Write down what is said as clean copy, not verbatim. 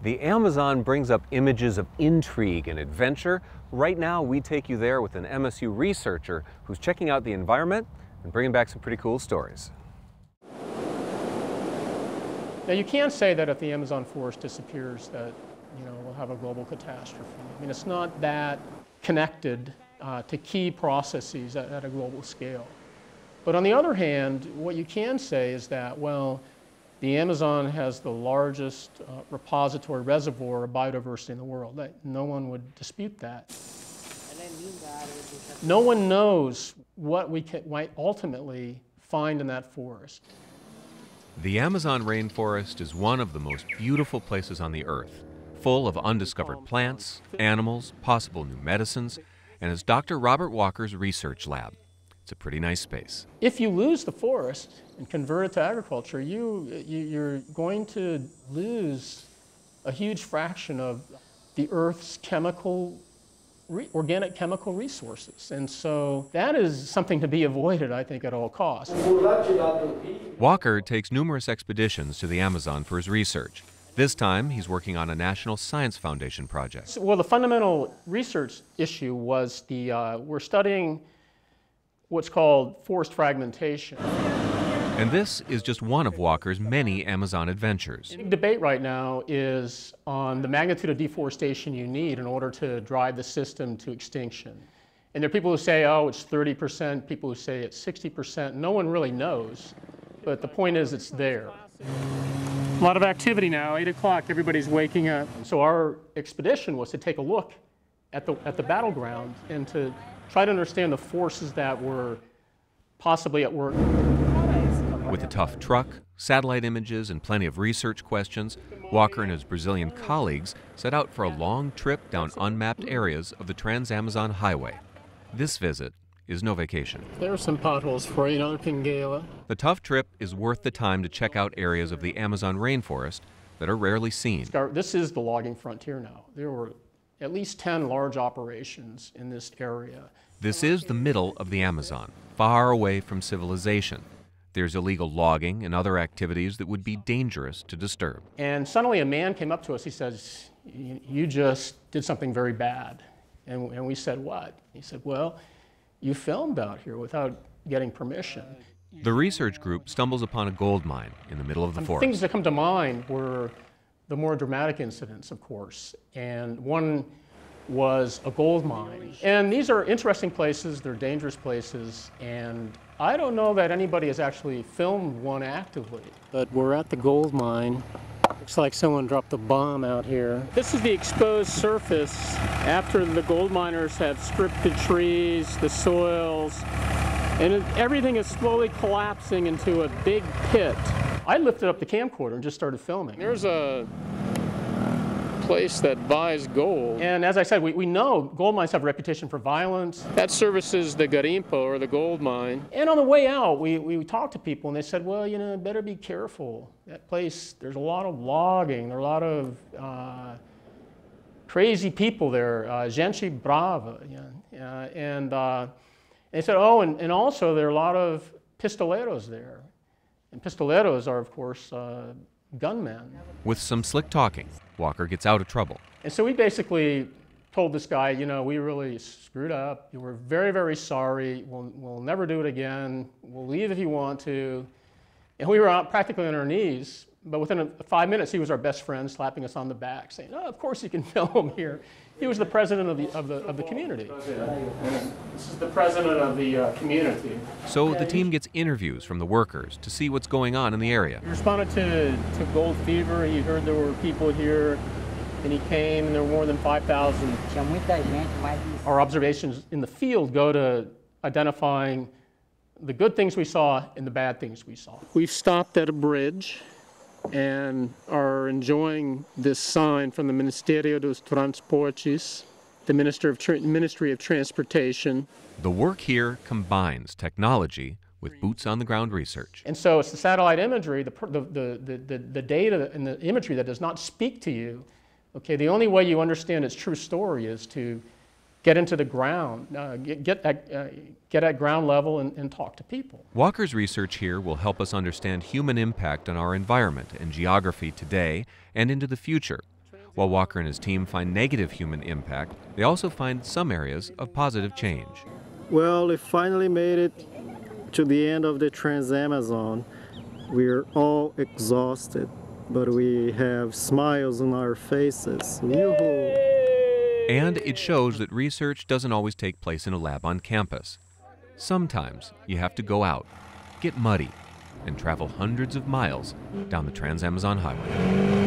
The Amazon brings up images of intrigue and adventure. Right now, we take you there with an MSU researcher who's checking out the environment and bringing back some pretty cool stories. Now, you can't say that if the Amazon forest disappears that, we'll have a global catastrophe. I mean, it's not that connected to key processes at a global scale. But on the other hand, what you can say is that, well, the Amazon has the largest repository reservoir of biodiversity in the world. No one would dispute that. No one knows what we might ultimately find in that forest. The Amazon rainforest is one of the most beautiful places on the earth, full of undiscovered plants, animals, possible new medicines, and is Dr. Robert Walker's research lab. It's a pretty nice space. If you lose the forest and convert it to agriculture, you're going to lose a huge fraction of the Earth's organic chemical resources. And so that is something to be avoided, I think, at all costs. Walker takes numerous expeditions to the Amazon for his research. This time, he's working on a National Science Foundation project. Well, the fundamental research issue was we're studying what's called forest fragmentation. And this is just one of Walker's many Amazon adventures. The big debate right now is on the magnitude of deforestation you need in order to drive the system to extinction. And there are people who say, oh, it's 30%, people who say it's 60%. No one really knows, but the point is it's there. A lot of activity now, 8 o'clock, everybody's waking up. So our expedition was to take a look at the battleground and to try to understand the forces that were possibly at work. With a tough truck, satellite images, and plenty of research questions, Walker and his Brazilian colleagues set out for a long trip down unmapped areas of the Trans-Amazon Highway. This visit is no vacation. There are some potholes for you, another Pinguela. The tough trip is worth the time to check out areas of the Amazon rainforest that are rarely seen. This is the logging frontier now. There were at least 10 large operations in this area. This is the middle of the Amazon, far away from civilization. There's illegal logging and other activities that would be dangerous to disturb. And suddenly a man came up to us. He says, you just did something very bad. And we said, what? He said, well, you filmed out here without getting permission. The research group stumbles upon a gold mine in the middle of the forest. Things that come to mind were the more dramatic incidents, of course. And one was a gold mine. And these are interesting places, they're dangerous places, and I don't know that anybody has actually filmed one actively. But we're at the gold mine. Looks like someone dropped a bomb out here. This is the exposed surface after the gold miners have stripped the trees, the soils, and everything is slowly collapsing into a big pit. I lifted up the camcorder and just started filming. There's a place that buys gold. And as I said, we know gold mines have a reputation for violence. That services the garimpo, or the gold mine. And on the way out, we talked to people and they said, well, better be careful. That place, there's a lot of logging, there are a lot of crazy people there, gente brava. And they said, oh, and also there are a lot of pistoleros there. And pistoleros are, of course, gunmen. With some slick talking, Walker gets out of trouble. And so we basically told this guy, we really screwed up. We're very, very sorry. We'll never do it again. We'll leave if you want to. And we were out practically on our knees, but within 5 minutes, he was our best friend, slapping us on the back, saying, oh, of course you can film here. He was the president of the community. This is the president of the community. So the team gets interviews from the workers to see what's going on in the area. He responded to gold fever. He heard there were people here, and he came, and there were more than 5,000. Our observations in the field go to identifying the good things we saw and the bad things we saw. We've stopped at a bridge and are enjoying this sign from the Ministerio dos Transportes, the Ministry of Transportation. The work here combines technology with boots-on-the-ground research. And so it's the satellite imagery, the data and the imagery that does not speak to you. Okay, the only way you understand its true story is to get into the ground, get at ground level and talk to people. Walker's research here will help us understand human impact on our environment and geography today and into the future. While Walker and his team find negative human impact, they also find some areas of positive change. Well, we finally made it to the end of the Trans-Amazon. We're all exhausted, but we have smiles on our faces. Yoo-hoo! And it shows that research doesn't always take place in a lab on campus. Sometimes you have to go out, get muddy, and travel hundreds of miles down the Trans-Amazon Highway.